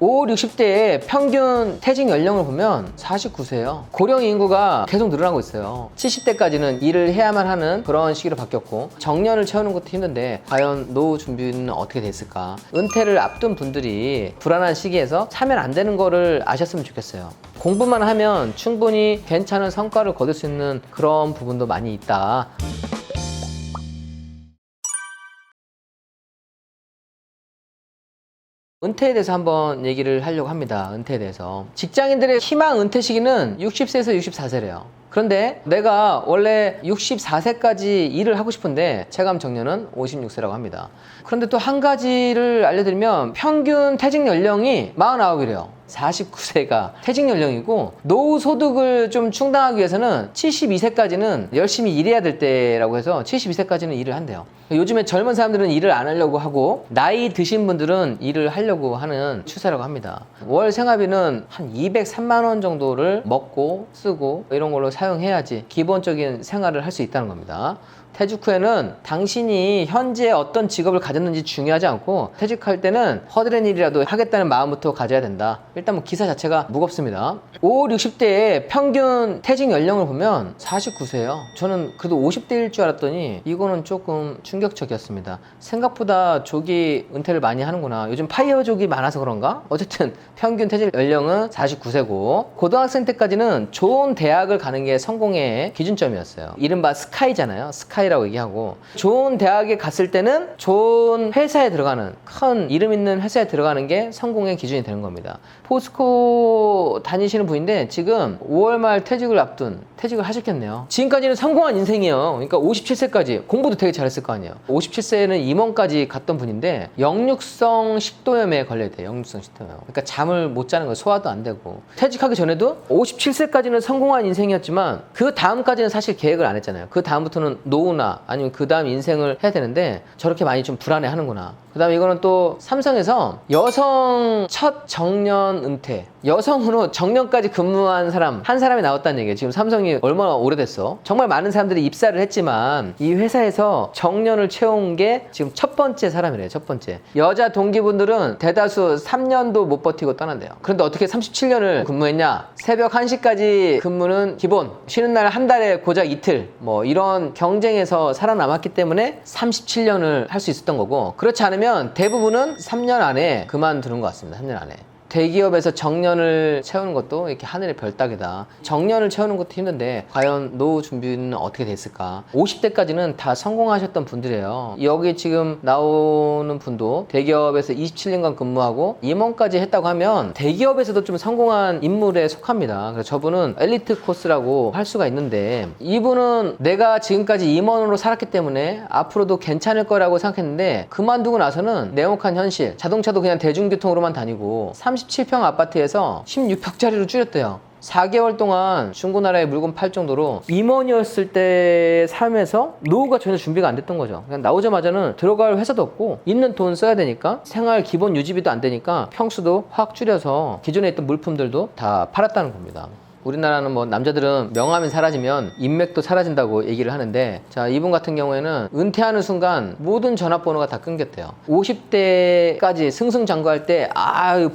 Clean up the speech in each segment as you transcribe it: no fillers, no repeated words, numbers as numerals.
5, 60대의 평균 퇴직 연령을 보면 49세예요. 고령 인구가 계속 늘어나고 있어요. 70대까지는 일을 해야만 하는 그런 시기로 바뀌었고, 정년을 채우는 것도 힘든데 과연 노후 준비는 어떻게 됐을까? 은퇴를 앞둔 분들이 불안한 시기에서 사면 안 되는 거를 아셨으면 좋겠어요. 공부만 하면 충분히 괜찮은 성과를 거둘 수 있는 그런 부분도 많이 있다. 은퇴에 대해서 한번 얘기를 하려고 합니다. 은퇴에 대해서. 직장인들의 희망 은퇴 시기는 60세에서 64세래요. 그런데 내가 원래 64세까지 일을 하고 싶은데 체감 정년은 56세라고 합니다. 그런데 또 한 가지를 알려드리면 평균 퇴직 연령이 49이래요. 49세가 퇴직 연령이고, 노후 소득을 좀 충당하기 위해서는 72세까지는 열심히 일해야 될 때라고 해서 72세까지는 일을 한대요. 요즘에 젊은 사람들은 일을 안 하려고 하고, 나이 드신 분들은 일을 하려고 하는 추세라고 합니다. 월 생활비는 한 203만 원 정도를 먹고 쓰고 이런 걸로 사용해야지 기본적인 생활을 할 수 있다는 겁니다. 퇴직 후에는 당신이 현재 어떤 직업을 가졌는지 중요하지 않고, 퇴직할 때는 허드렛 일이라도 하겠다는 마음부터 가져야 된다. 일단 뭐 기사 자체가 무겁습니다. 5, 60대의 평균 퇴직 연령을 보면 49세예요. 저는 그래도 50대일 줄 알았더니 이거는 조금 충격적이었습니다. 생각보다 조기 은퇴를 많이 하는구나. 요즘 파이어족이 많아서 그런가? 어쨌든 평균 퇴직 연령은 49세고, 고등학생 때까지는 좋은 대학을 가는 게 성공의 기준점이었어요. 이른바 스카이잖아요. 스카이라고 얘기하고, 좋은 대학에 갔을 때는 좋은 회사에 들어가는, 큰 이름 있는 회사에 들어가는 게 성공의 기준이 되는 겁니다. 포스코 다니시는 분인데 지금 5월 말 퇴직을 앞둔, 퇴직을 하셨겠네요. 지금까지는 성공한 인생이에요. 그러니까 57세까지 공부도 되게 잘했을 거 아니에요. 57세에는 임원까지 갔던 분인데 역류성 식도염에 걸려야 돼요. 역류성 식도염. 그러니까 잠을 못 자는 거예요. 소화도 안 되고. 퇴직하기 전에도 57세까지는 성공한 인생이었지만 그 다음까지는 사실 계획을 안 했잖아요. 그 다음부터는 노후나 아니면 그 다음 인생을 해야 되는데 저렇게 많이 좀 불안해 하는구나. 그 다음에 이거는 또 삼성에서 여성 첫 정년 은퇴, 여성으로 정년까지 근무한 사람 한 사람이 나왔다는 얘기예요. 지금 삼성이 얼마나 오래됐어? 정말 많은 사람들이 입사를 했지만 이 회사에서 정년을 채운 게 지금 첫 번째 사람이래요. 첫 번째. 여자 동기분들은 대다수 3년도 못 버티고 떠난대요. 그런데 어떻게 37년을 근무했냐? 새벽 1시까지 근무는 기본, 쉬는 날 한 달에 고작 이틀, 뭐 이런 경쟁에서 살아남았기 때문에 37년을 할 수 있었던 거고, 그렇지 않으면 대부분은 3년 안에 그만두는 것 같습니다. 3년 안에. 대기업에서 정년을 채우는 것도 이렇게 하늘의 별 따기다. 정년을 채우는 것도 힘든데 과연 노후 준비는 어떻게 됐을까? 50대까지는 다 성공하셨던 분들이에요. 여기 지금 나오는 분도 대기업에서 27년간 근무하고 임원까지 했다고 하면 대기업에서도 좀 성공한 인물에 속합니다. 그래서 저분은 엘리트 코스라고 할 수가 있는데, 이분은 내가 지금까지 임원으로 살았기 때문에 앞으로도 괜찮을 거라고 생각했는데 그만두고 나서는 냉혹한 현실, 자동차도 그냥 대중교통으로만 다니고 37평 아파트에서 16평짜리로 줄였대요. 4개월 동안 중고나라에 물건 팔 정도로 임원이었을 때 삶에서 노후가 전혀 준비가 안 됐던 거죠. 그냥 나오자마자는 들어갈 회사도 없고 있는 돈 써야 되니까 생활 기본 유지비도 안 되니까 평수도 확 줄여서 기존에 있던 물품들도 다 팔았다는 겁니다. 우리나라는 뭐 남자들은 명함이 사라지면 인맥도 사라진다고 얘기를 하는데, 자, 이분 같은 경우에는 은퇴하는 순간 모든 전화번호가 다 끊겼대요. 50대까지 승승장구할 때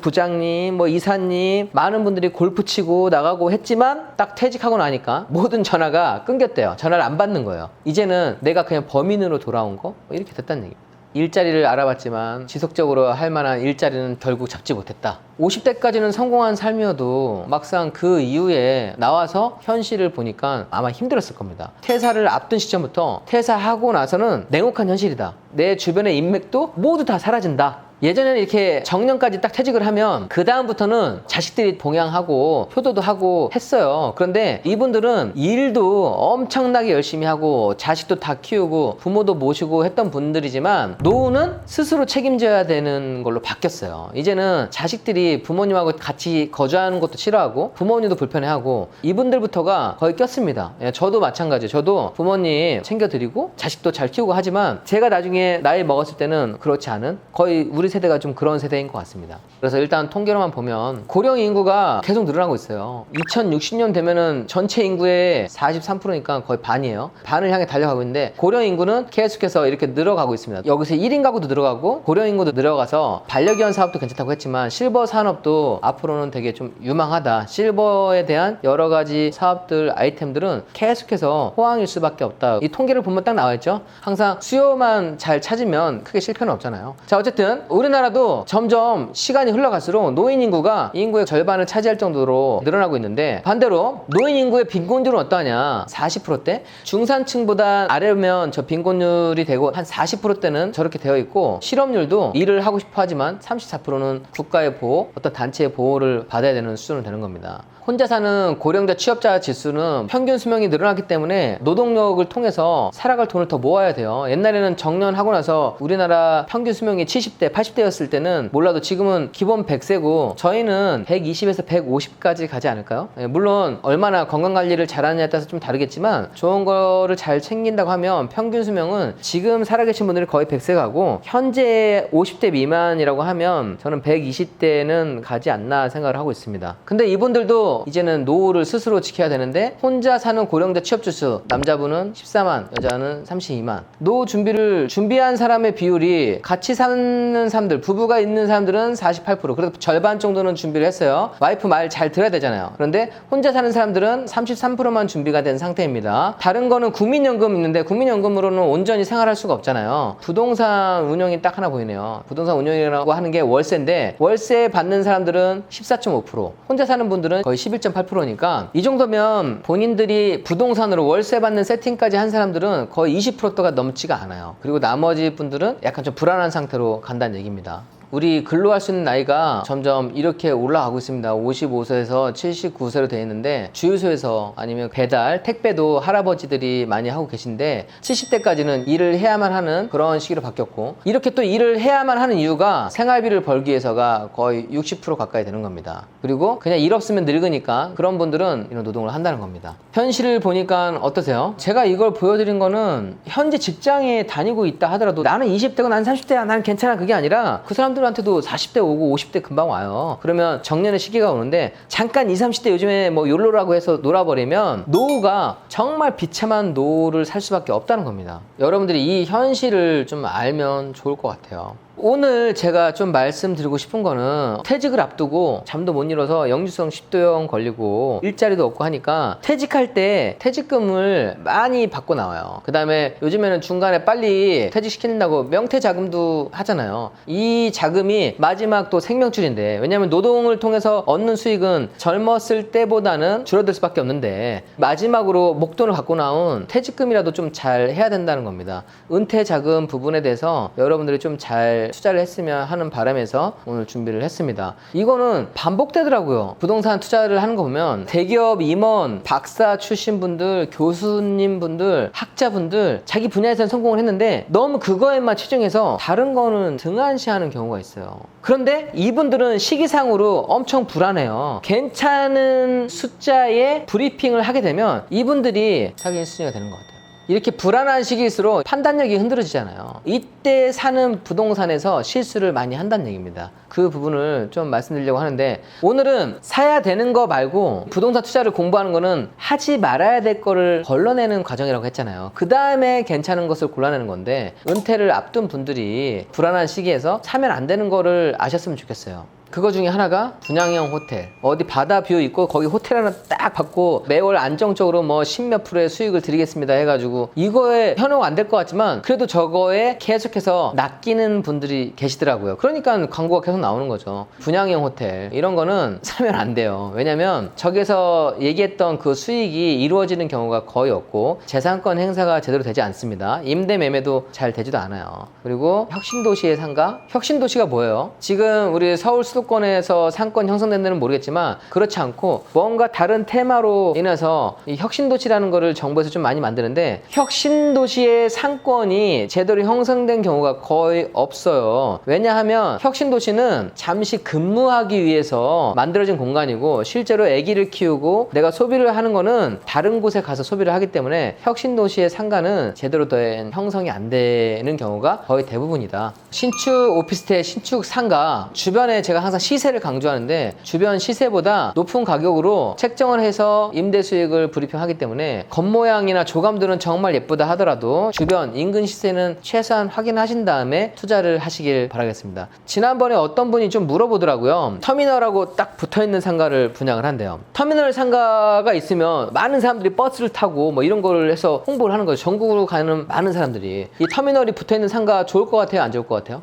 부장님, 뭐 이사님, 많은 분들이 골프 치고 나가고 했지만 딱 퇴직하고 나니까 모든 전화가 끊겼대요. 전화를 안 받는 거예요. 이제는 내가 그냥 범인으로 돌아온 거? 이렇게 됐다는 얘기입니다. 일자리를 알아봤지만 지속적으로 할 만한 일자리는 결국 잡지 못했다. 50대까지는 성공한 삶이어도 막상 그 이후에 나와서 현실을 보니까 아마 힘들었을 겁니다. 퇴사를 앞둔 시점부터 퇴사하고 나서는 냉혹한 현실이다. 내 주변의 인맥도 모두 다 사라진다. 예전에는 이렇게 정년까지 딱 퇴직을 하면 그 다음부터는 자식들이 봉양하고 효도도 하고 했어요. 그런데 이분들은 일도 엄청나게 열심히 하고 자식도 다 키우고 부모도 모시고 했던 분들이지만 노후는 스스로 책임져야 되는 걸로 바뀌었어요. 이제는 자식들이 부모님하고 같이 거주하는 것도 싫어하고 부모님도 불편해하고 이분들부터가 거의 꼈습니다. 저도 마찬가지예요. 저도 부모님 챙겨드리고 자식도 잘 키우고 하지만 제가 나중에 나이 먹었을 때는 그렇지 않은, 거의 우리 우리 세대가 좀 그런 세대인 것 같습니다. 그래서 일단 통계로만 보면 고령 인구가 계속 늘어나고 있어요. 2060년 되면은 전체 인구의 43%니까 거의 반이에요. 반을 향해 달려가고 있는데 고령 인구는 계속해서 이렇게 늘어가고 있습니다. 여기서 1인 가구도 늘어가고 고령 인구도 늘어가서 반려견 사업도 괜찮다고 했지만 실버 산업도 앞으로는 되게 좀 유망하다. 실버에 대한 여러 가지 사업들, 아이템들은 계속해서 호황일 수밖에 없다. 이 통계를 보면 딱 나와 있죠. 항상 수요만 잘 찾으면 크게 실패는 없잖아요. 자, 어쨌든 우리나라도 점점 시간이 흘러갈수록 노인 인구가 인구의 절반을 차지할 정도로 늘어나고 있는데 반대로 노인 인구의 빈곤율은 어떠하냐? 40%대? 중산층보다 아래면 저 빈곤율이 되고 한 40%대는 저렇게 되어 있고 실업률도 일을 하고 싶어 하지만 34%는 국가의 보호, 어떤 단체의 보호를 받아야 되는 수준으로 되는 겁니다. 혼자 사는 고령자 취업자 지수는 평균 수명이 늘어났기 때문에 노동력을 통해서 살아갈 돈을 더 모아야 돼요. 옛날에는 정년하고 나서 우리나라 평균 수명이 70대, 80대였을 때는 몰라도 지금은 기본 100세고 저희는 120에서 150까지 가지 않을까요? 물론 얼마나 건강관리를 잘하느냐에 따라서 좀 다르겠지만 좋은 거를 잘 챙긴다고 하면 평균 수명은 지금 살아계신 분들이 거의 100세 가고 현재 50대 미만이라고 하면 저는 120대는 가지 않나 생각을 하고 있습니다. 근데 이분들도 이제는 노후를 스스로 지켜야 되는데 혼자 사는 고령자 취업주수 남자분은 14만, 여자는 32만. 노후 준비를 준비한 사람의 비율이 같이 사는 사람들, 부부가 있는 사람들은 48%. 그래도 절반 정도는 준비를 했어요. 와이프 말 잘 들어야 되잖아요. 그런데 혼자 사는 사람들은 33%만 준비가 된 상태입니다. 다른 거는 국민연금 있는데 국민연금으로는 온전히 생활할 수가 없잖아요. 부동산 운용이 딱 하나 보이네요. 부동산 운용이라고 하는 게 월세인데 월세 받는 사람들은 14.5%, 혼자 사는 분들은 거의 11.8%니까 이 정도면 본인들이 부동산으로 월세 받는 세팅까지 한 사람들은 거의 20%가 넘지가 않아요. 그리고 나머지 분들은 약간 좀 불안한 상태로 간다는 얘기입니다. 우리 근로할 수 있는 나이가 점점 이렇게 올라가고 있습니다. 55세에서 79세로 되어 있는데 주유소에서 아니면 배달, 택배도 할아버지들이 많이 하고 계신데 70대까지는 일을 해야만 하는 그런 시기로 바뀌었고 이렇게 또 일을 해야만 하는 이유가 생활비를 벌기 위해서가 거의 60% 가까이 되는 겁니다. 그리고 그냥 일 없으면 늙으니까 그런 분들은 이런 노동을 한다는 겁니다. 현실을 보니까 어떠세요? 제가 이걸 보여드린 거는 현재 직장에 다니고 있다 하더라도 나는 20대고 나는 30대야 나는 괜찮아 그게 아니라 그 사람들한테도 40대 오고 50대 금방 와요. 그러면 정년의 시기가 오는데 잠깐 20, 30대 요즘에 뭐 욜로라고 해서 놀아버리면 노후가 정말 비참한 노후를 살 수밖에 없다는 겁니다. 여러분들이 이 현실을 좀 알면 좋을 것 같아요. 오늘 제가 좀 말씀드리고 싶은 거는 퇴직을 앞두고 잠도 못 이뤄서 역류성 식도염 걸리고 일자리도 없고 하니까 퇴직할 때 퇴직금을 많이 받고 나와요. 그 다음에 요즘에는 중간에 빨리 퇴직시킨다고 명퇴자금도 하잖아요. 이 자금이 마지막 또 생명줄인데 왜냐하면 노동을 통해서 얻는 수익은 젊었을 때보다는 줄어들 수밖에 없는데 마지막으로 목돈을 갖고 나온 퇴직금이라도 좀 잘 해야 된다는 겁니다. 은퇴자금 부분에 대해서 여러분들이 좀 잘 투자를 했으면 하는 바람에서 오늘 준비를 했습니다. 이거는 반복되더라고요. 부동산 투자를 하는 거 보면 대기업 임원, 박사 출신 분들, 교수님 분들, 학자분들 자기 분야에서는 성공을 했는데 너무 그거에만 치중해서 다른 거는 등한시하는 경우가 있어요. 그런데 이분들은 시기상으로 엄청 불안해요. 괜찮은 숫자의 브리핑을 하게 되면 이분들이 사기 수준이 되는 것 같아요. 이렇게 불안한 시기일수록 판단력이 흔들어지잖아요. 이때 사는 부동산에서 실수를 많이 한다는 얘기입니다. 그 부분을 좀 말씀드리려고 하는데 오늘은 사야 되는 거 말고 부동산 투자를 공부하는 거는 하지 말아야 될 거를 걸러내는 과정이라고 했잖아요. 그 다음에 괜찮은 것을 골라내는 건데 은퇴를 앞둔 분들이 불안한 시기에서 사면 안 되는 거를 아셨으면 좋겠어요. 그거 중에 하나가 분양형 호텔, 어디 바다 뷰 있고 거기 호텔 하나 딱 받고 매월 안정적으로 뭐 10몇 프로의 수익을 드리겠습니다 해가지고 이거에 현혹 안 될 것 같지만 그래도 저거에 계속해서 낚이는 분들이 계시더라고요. 그러니까 광고가 계속 나오는 거죠. 분양형 호텔 이런 거는 사면 안 돼요. 왜냐면 저기서 얘기했던 그 수익이 이루어지는 경우가 거의 없고 재산권 행사가 제대로 되지 않습니다. 임대 매매도 잘 되지도 않아요. 그리고 혁신도시의 상가? 혁신도시가 뭐예요? 지금 우리 서울 수도 수도권에서 상권 형성된다는 모르겠지만 그렇지 않고 뭔가 다른 테마로 인해서 이 혁신도시라는 거를 정부에서 좀 많이 만드는데 혁신도시의 상권이 제대로 형성된 경우가 거의 없어요. 왜냐하면 혁신도시는 잠시 근무하기 위해서 만들어진 공간이고 실제로 아기를 키우고 내가 소비를 하는 거는 다른 곳에 가서 소비를 하기 때문에 혁신도시의 상가는 제대로 된 형성이 안 되는 경우가 거의 대부분이다. 신축 오피스텔, 신축 상가 주변에 제가 항상 시세를 강조하는데 주변 시세보다 높은 가격으로 책정을 해서 임대 수익을 브리핑하기 때문에 겉모양이나 조감들은 정말 예쁘다 하더라도 주변 인근 시세는 최소한 확인하신 다음에 투자를 하시길 바라겠습니다. 지난번에 어떤 분이 좀 물어보더라고요. 터미널하고 딱 붙어있는 상가를 분양을 한대요. 터미널 상가가 있으면 많은 사람들이 버스를 타고 뭐 이런 거를 해서 홍보를 하는 거죠. 전국으로 가는 많은 사람들이. 이 터미널이 붙어있는 상가 좋을 것 같아요? 안 좋을 것 같아요?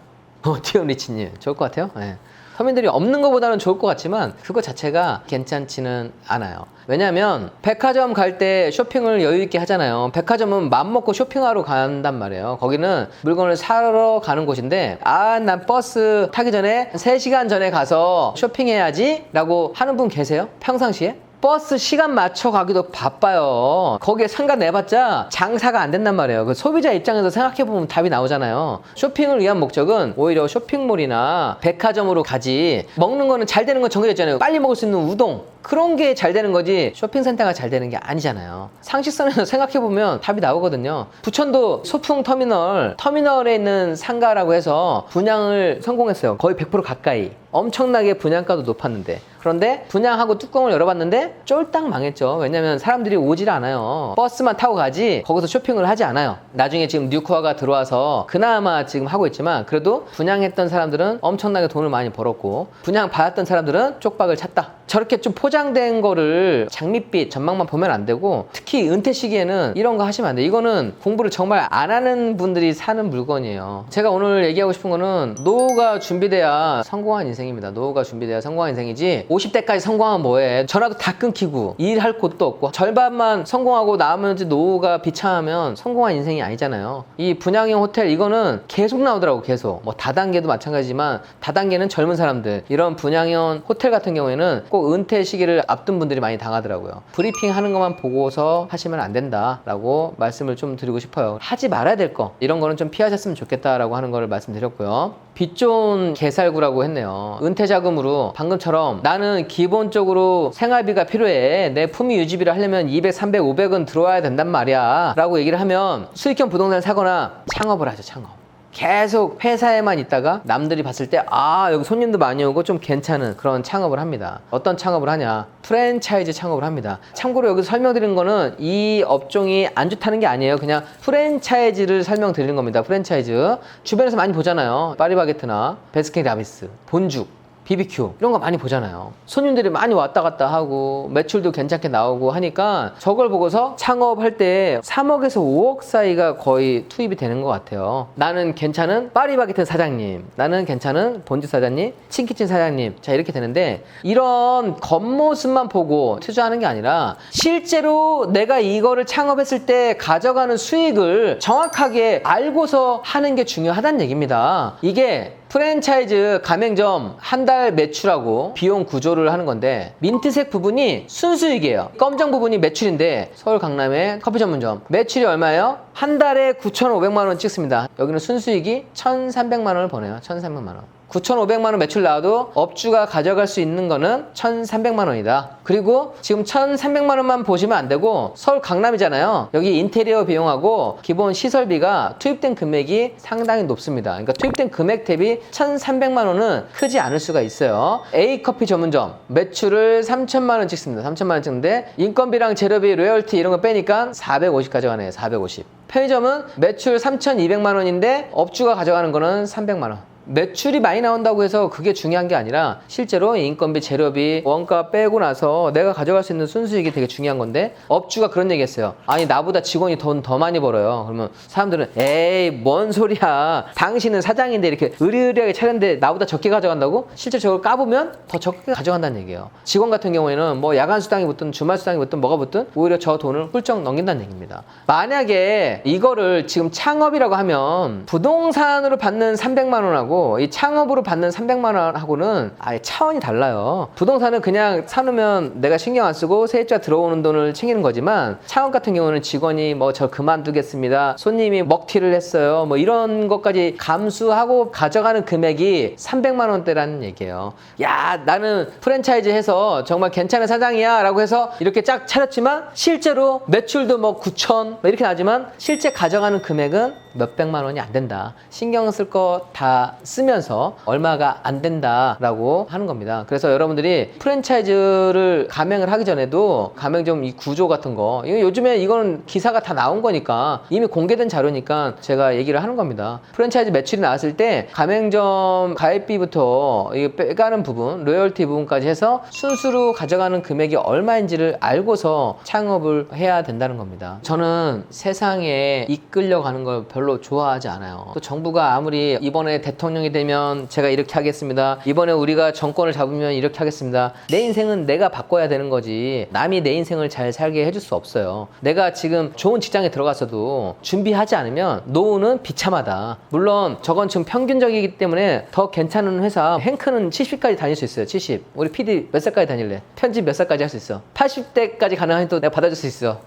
디언리치님 좋을 것 같아요? 네. 터미널이 없는 것보다는 좋을 것 같지만 그거 자체가 괜찮지는 않아요. 왜냐하면 백화점 갈 때 쇼핑을 여유 있게 하잖아요. 백화점은 맘먹고 쇼핑하러 간단 말이에요. 거기는 물건을 사러 가는 곳인데 난 버스 타기 전에 3시간 전에 가서 쇼핑해야지 라고 하는 분 계세요? 평상시에? 버스 시간 맞춰 가기도 바빠요. 거기에 상가 내봤자 장사가 안 된단 말이에요. 그 소비자 입장에서 생각해보면 답이 나오잖아요. 쇼핑을 위한 목적은 오히려 쇼핑몰이나 백화점으로 가지, 먹는 거는 잘 되는 건 정해져 있잖아요. 빨리 먹을 수 있는 우동, 그런 게 잘 되는 거지 쇼핑센터가 잘 되는 게 아니잖아요. 상식선에서 생각해보면 답이 나오거든요. 부천도 소풍 터미널에 있는 상가라고 해서 분양을 성공했어요. 거의 100% 가까이. 엄청나게 분양가도 높았는데, 그런데 분양하고 뚜껑을 열어봤는데 쫄딱 망했죠. 왜냐면 사람들이 오질 않아요. 버스만 타고 가지 거기서 쇼핑을 하지 않아요. 나중에 지금 뉴코아가 들어와서 그나마 지금 하고 있지만 그래도 분양했던 사람들은 엄청나게 돈을 많이 벌었고 분양 받았던 사람들은 쪽박을 찼다. 저렇게 좀 포장된 거를 장밋빛 전망만 보면 안 되고, 특히 은퇴 시기에는 이런 거 하시면 안 돼요. 이거는 공부를 정말 안 하는 분들이 사는 물건이에요. 제가 오늘 얘기하고 싶은 거는 노후가 준비돼야 성공한 인생입니다. 노후가 준비돼야 성공한 인생이지 50대까지 성공하면 뭐해. 전화도 다 끊기고 일할 곳도 없고 절반만 성공하고 나머지 노후가 비참하면 성공한 인생이 아니잖아요. 이 분양형 호텔 이거는 계속 나오더라고. 계속 뭐 다단계도 마찬가지지만 다단계는 젊은 사람들, 이런 분양형 호텔 같은 경우에는 꼭 은퇴 시기를 앞둔 분들이 많이 당하더라고요. 브리핑 하는 것만 보고서 하시면 안 된다라고 말씀을 좀 드리고 싶어요. 하지 말아야 될 거 이런 거는 좀 피하셨으면 좋겠다라고 하는 거를 말씀드렸고요. 빚 좋은 개살구라고 했네요. 은퇴 자금으로 방금처럼 나는 기본적으로 생활비가 필요해, 내 품위 유지비를 하려면 200, 300, 500은 들어와야 된단 말이야 라고 얘기를 하면 수익형 부동산을 사거나 창업을 하죠. 창업. 계속 회사에만 있다가 남들이 봤을 때 여기 손님도 많이 오고 좀 괜찮은 그런 창업을 합니다. 어떤 창업을 하냐? 프랜차이즈 창업을 합니다. 참고로 여기서 설명드리는 거는 이 업종이 안 좋다는 게 아니에요. 그냥 프랜차이즈를 설명드리는 겁니다. 프랜차이즈 주변에서 많이 보잖아요. 파리바게트나 베스킨라빈스, 본죽, BBQ 이런 거 많이 보잖아요. 손님들이 많이 왔다 갔다 하고 매출도 괜찮게 나오고 하니까 저걸 보고서 창업할 때 3억에서 5억 사이가 거의 투입이 되는 것 같아요. 나는 괜찮은 파리바게트 사장님, 나는 괜찮은 본주 사장님, 칭키친 사장님, 자 이렇게 되는데, 이런 겉모습만 보고 투자하는 게 아니라 실제로 내가 이거를 창업했을 때 가져가는 수익을 정확하게 알고서 하는 게 중요하다는 얘기입니다. 이게 프랜차이즈 가맹점 한 달 매출하고 비용 구조를 하는 건데, 민트색 부분이 순수익이에요. 검정 부분이 매출인데, 서울 강남의 커피 전문점 매출이 얼마예요? 한 달에 9,500만 원 찍습니다. 여기는 순수익이 1,300만 원을 버네요. 1,300만 원. 9,500만 원 매출 나와도 업주가 가져갈 수 있는 거는 1,300만 원이다. 그리고 지금 1,300만 원만 보시면 안 되고, 서울 강남이잖아요. 여기 인테리어 비용하고 기본 시설비가 투입된 금액이 상당히 높습니다. 그러니까 투입된 금액 대비 1,300만 원은 크지 않을 수가 있어요. A커피 전문점 매출을 3,000만 원 찍습니다. 3,000만 원 찍는데 인건비랑 재료비, 로열티 이런 거 빼니까 450 가져가네요. 450. 편의점은 매출 3,200만 원인데 업주가 가져가는 거는 300만 원. 매출이 많이 나온다고 해서 그게 중요한 게 아니라 실제로 인건비, 재료비, 원가 빼고 나서 내가 가져갈 수 있는 순수익이 되게 중요한 건데, 업주가 그런 얘기 했어요. 아니 나보다 직원이 돈 더 많이 벌어요. 그러면 사람들은 에이 뭔 소리야, 당신은 사장인데 이렇게 의리의리하게 차렸는데 나보다 적게 가져간다고? 실제 저걸 까보면 더 적게 가져간다는 얘기예요. 직원 같은 경우에는 뭐 야간 수당이 붙든 주말 수당이 붙든 뭐가 붙든 오히려 저 돈을 훌쩍 넘긴다는 얘기입니다. 만약에 이거를 지금 창업이라고 하면 부동산으로 받는 300만 원하고 원하고 이 창업으로 받는 300만 원하고는 아예 차원이 달라요. 부동산은 그냥 사놓으면 내가 신경 안 쓰고 세입자 들어오는 돈을 챙기는 거지만 창업 같은 경우는 직원이 뭐 저 그만두겠습니다, 손님이 먹튀를 했어요, 뭐 이런 것까지 감수하고 가져가는 금액이 300만 원대라는 얘기예요. 야, 나는 프랜차이즈 해서 정말 괜찮은 사장이야 라고 해서 이렇게 쫙 차렸지만 실제로 매출도 뭐 9천 이렇게 나지만 실제 가져가는 금액은 몇백만 원이 안 된다. 신경 쓸 거 다 쓰면서 얼마가 안 된다라고 하는 겁니다. 그래서 여러분들이 프랜차이즈를 가맹을 하기 전에도 가맹점 이 구조 같은 거, 이거 요즘에 이거는 기사가 다 나온 거니까 이미 공개된 자료니까 제가 얘기를 하는 겁니다. 프랜차이즈 매출이 나왔을 때 가맹점 가입비부터 이거 빼가는 부분, 로열티 부분까지 해서 순수로 가져가는 금액이 얼마인지를 알고서 창업을 해야 된다는 겁니다. 저는 세상에 이끌려가는 걸 별로 좋아하지 않아요. 또 정부가 아무리 이번에 대통령이 되면 제가 이렇게 하겠습니다, 이번에 우리가 정권을 잡으면 이렇게 하겠습니다, 내 인생은 내가 바꿔야 되는 거지 남이 내 인생을 잘 살게 해줄 수 없어요. 내가 지금 좋은 직장에 들어갔어도 준비하지 않으면 노후는 비참하다. 물론 저건 지금 평균적이기 때문에 더 괜찮은 회사, 행크는 70까지 다닐 수 있어요. 70. 우리 PD 몇 살까지 다닐래? 편집 몇 살까지 할 수 있어? 80대까지 가능하면 내가 받아줄 수 있어.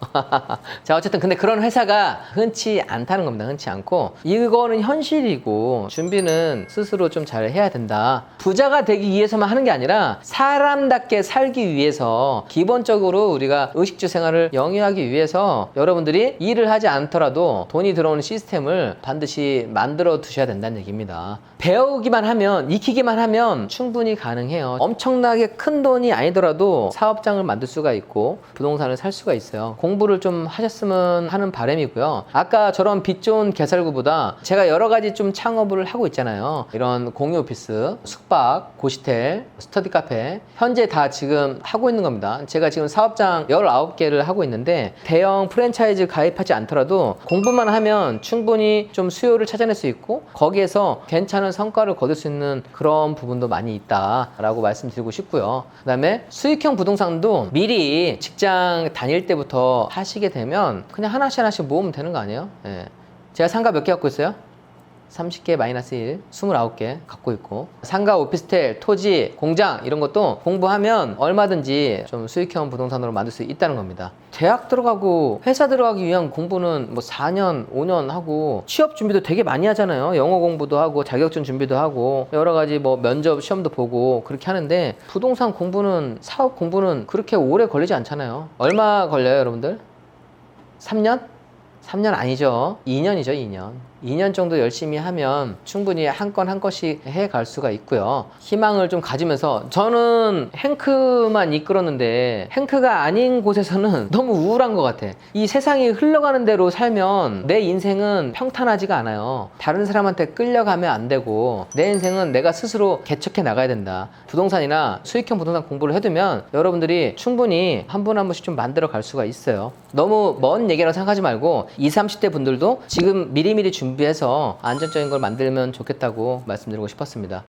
자, 어쨌든 근데 그런 회사가 흔치 않다는 겁니다. 흔치 않고 이거는 현실이고 준비는 스스로 좀 잘 해야 된다. 부자가 되기 위해서만 하는 게 아니라 사람답게 살기 위해서 기본적으로 우리가 의식주 생활을 영위하기 위해서 여러분들이 일을 하지 않더라도 돈이 들어오는 시스템을 반드시 만들어 두셔야 된다는 얘기입니다. 배우기만 하면, 익히기만 하면 충분히 가능해요. 엄청나게 큰 돈이 아니더라도 사업장을 만들 수가 있고 부동산을 살 수가 있어요. 공부를 좀 하셨으면 하는 바람이고요. 아까 저런 빚 좋은 개살구보다 제가 여러 가지 좀 창업을 하고 있잖아요. 이런 공유 오피스, 숙박, 고시텔, 스터디 카페 현재 다 지금 하고 있는 겁니다. 제가 지금 사업장 19개를 하고 있는데 대형 프랜차이즈 가입하지 않더라도 공부만 하면 충분히 좀 수요를 찾아낼 수 있고 거기에서 괜찮은 성과를 거둘 수 있는 그런 부분도 많이 있다라고 말씀드리고 싶고요. 그 다음에 수익형 부동산도 미리 직장 다닐 때부터 하시게 되면 그냥 하나씩 하나씩 모으면 되는 거 아니에요? 예. 제가 상가 몇 개 갖고 있어요? 30개 마이너스 1, 29개 갖고 있고 상가, 오피스텔, 토지, 공장 이런 것도 공부하면 얼마든지 좀 수익형 부동산으로 만들 수 있다는 겁니다. 대학 들어가고 회사 들어가기 위한 공부는 뭐 4년, 5년 하고 취업 준비도 되게 많이 하잖아요. 영어 공부도 하고 자격증 준비도 하고 여러 가지 뭐 면접 시험도 보고 그렇게 하는데 부동산 공부는, 사업 공부는 그렇게 오래 걸리지 않잖아요. 얼마 걸려요, 여러분들? 3년? 3년 아니죠. 2년이죠, 2년. 2년 정도 열심히 하면 충분히 한 건 한 건씩 해갈 수가 있고요. 희망을 좀 가지면서 저는 행크만 이끌었는데 행크가 아닌 곳에서는 너무 우울한 것 같아. 이 세상이 흘러가는 대로 살면 내 인생은 평탄하지가 않아요. 다른 사람한테 끌려가면 안 되고 내 인생은 내가 스스로 개척해 나가야 된다. 부동산이나 수익형 부동산 공부를 해두면 여러분들이 충분히 한 분 한 분씩 좀 만들어 갈 수가 있어요. 너무 먼 얘기라고 생각하지 말고 20, 30대 분들도 지금 미리미리 준비해서 안정적인 걸 만들면 좋겠다고 말씀드리고 싶었습니다.